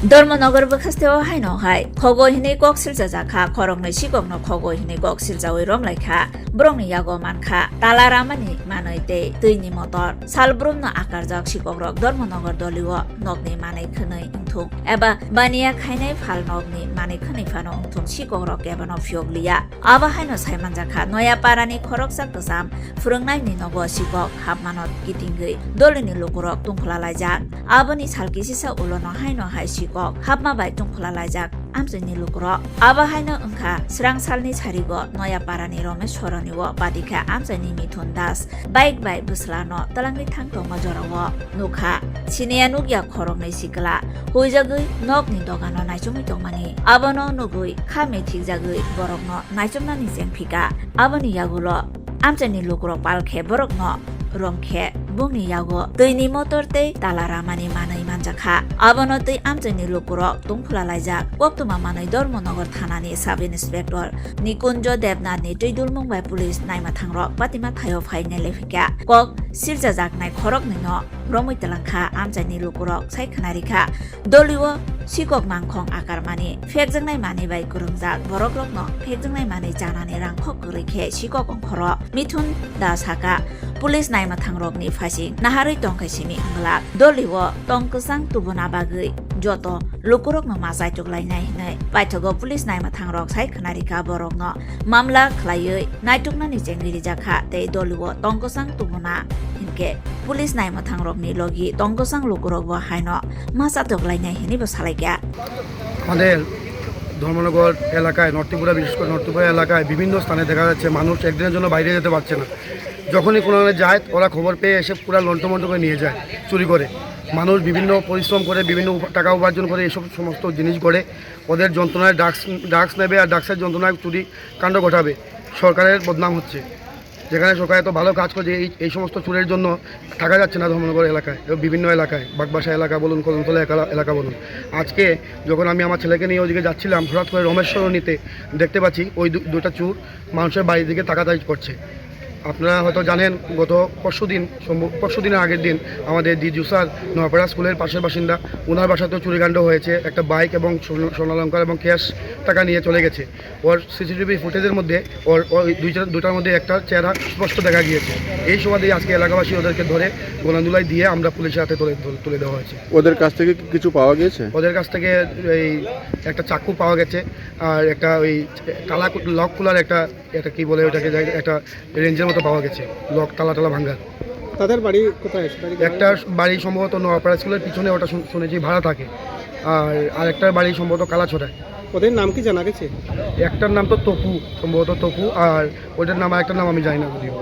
धर्मनगर बखास्तेव हाइनहाय खगो हिनै कक सिलजाखा खरंनै सिगंनो खगो हिनै कक सिलजावै रमलायखा ब्रंनि यागो मानखा तालारामानि मानैते दैनि मटर सालब्रुमनो आकारजाक सिगंरक धर्मनगर दलिव नगनि मानै खनै उंथुं एबा बानिया खायनाय फाल नगनि मानै खनै फानो उंथुं सिगंरक एबानो फियगलिया आबा हाइनो साइमानजाखा नया पारानि खरकसा गोजाम फुरंनायनि नगो सिगक हाबमानत गिदिंगै दलिनि लुगुरक तुंखलालायजाक आबनि सालकिसिसा उलनो हाइनो हाय हाबमा बाय तुंखला लायजाक आमजोंनि लुग्र आबा हायनो ओंखा स्रां सालनि सारिगो नया पारानि रमेश सरनिव बादिखा आमजोंनि मिथुन दास बाइक बाय बुस्लानो तलांनि थांतो मजराव नुखा सिनेया नुगिया खरंनै सिकला हुइजागै नगनि दगानो नायचुमै दंमानि आबनो नुगै खामे थिगजागै बरकनो नायचुमनानि जेंफिका आबनि यागुलो आमजोंनि लुग्र पालखे बरकनो रंखे बुंनि यागो दैनि मटर तै तालारामानि मानै मानजाखा आबनो तै आमजोंनि लुगुरक तुंफुलालायजाक कक्तुमा मानै धर्मनगर थानानि साब इन्सपेक्टर निकुन्ज देबनाथनि दैदुलमुंबाय पुलिस नायमा थांरक पातिमा थायो फाइने लेफिका कक सिरजाजाकनाय खरकनि न रमैतलांखा आमजोंनि लुगुरक सायखनारिखा दलिव सिगक मांखं आकारमानि फेकजोंनाय मानि बाय गुरुंजाक बरकरकनो फेकजोंनाय मानि जानानै रांखक गरैखे सिगक अंखर मिथुन दासाका पुलिस नायमा थांरकनि फासि नाहारै टंकाइसिमी अंगला दलिव टंकसां तुबुना बागै जत लुकुरकनो माजाय तुगलायनाय हिनै बायथगो पुलिस नायमा थांरक सायखनारिखा बरकनो मामला खलायै नायटुकनानि जेंगिरि जाखा तै दलिव टंकसां तुबुना हिनके पुलिस नायमा थांरकनि लगी टंकसां लुकुरक बो हायनो मासा तुगलायनाय हिनै बो सालायगा আমাদের ধর্মনগর এলাকায় নর্থ ত্রিপুরা বিশেষ করে নর্থ ত্রিপুরা এলাকায় বিভিন্ন স্থানে দেখা যাচ্ছে মানুষ একদিনের জন্য বাইরে যেতে পারছে না। যখনই কোনো যায় ওরা খবর পেয়ে এসে পুরো লন্ঠমন্ঠ করে নিয়ে যায় চুরি করে। মানুষ বিভিন্ন পরিশ্রম করে বিভিন্ন টাকা উপার্জন করে এসব সমস্ত জিনিস করে ওদের যন্ত্রণায় ড্রাগস নেবে আর ড্রাগসের যন্ত্রণায় চুরি কাণ্ড ঘটাবে। সরকারের বদনাম হচ্ছে, যেখানে সরকার এত ভালো কাজ করছে এই সমস্ত চুরের জন্য থাকা যাচ্ছে না ধর্মনগর এলাকায় এবং বিভিন্ন এলাকায় বাগবাসা এলাকা বলুন কলমতলা এলাকা বলুন। আজকে যখন আমি আমার ছেলেকে নিয়ে ওদিকে যাচ্ছিলাম হঠাৎ করে রমেশ্বরণীতে দেখতে পাচ্ছি ওই দুটা চুর মানুষের বাড়ির দিকে তাকাতাকি করছে। আপনারা হয়তো জানেন গত পরশুদিনের আগের দিন আমাদের জুসার নয়াপাড়া স্কুলের পাশের বাসিন্দা ওনার বাসাতেও চুরিকাণ্ড হয়েছে। একটা বাইক এবং স্বর্ণালঙ্কার এবং ক্যাশ টাকা নিয়ে চলে গেছে। ওর সিসিটিভি ফুটেজের মধ্যে ওর দুটার মধ্যে একটা চেহারা স্পষ্ট দেখা গিয়েছে। এই সুবাদে আজকে এলাকাবাসী ওদেরকে ধরে গোলান্দুলাই দিয়ে আমরা পুলিশের হাতে তুলে দেওয়া হয়েছে। ওদের কাছ থেকে কিছু পাওয়া গিয়েছে? ওদের কাছ থেকে এই একটা চাকু পাওয়া গেছে আর একটা ওই লক খোলার একটা কি বলে ওটাকে একটা রেঞ্জের মতো পাওয়া গেছে, লক তালা ভাঙ্গার। তাদের বাড়ি কোথায়? একটা বাড়ি সম্ভবত নয়াপাড়া স্কুলের পিছনে, ওটা শুনেছি ভাড়া থাকে, আর একটা বাড়ি সম্ভবত কালাছড়ায়। ওদের নাম কি জানা গেছে? একটার নাম তো তপু, সম্ভবত তপু, আর ওইটার নাম আরেকটার নাম আমি জানি না যদিও।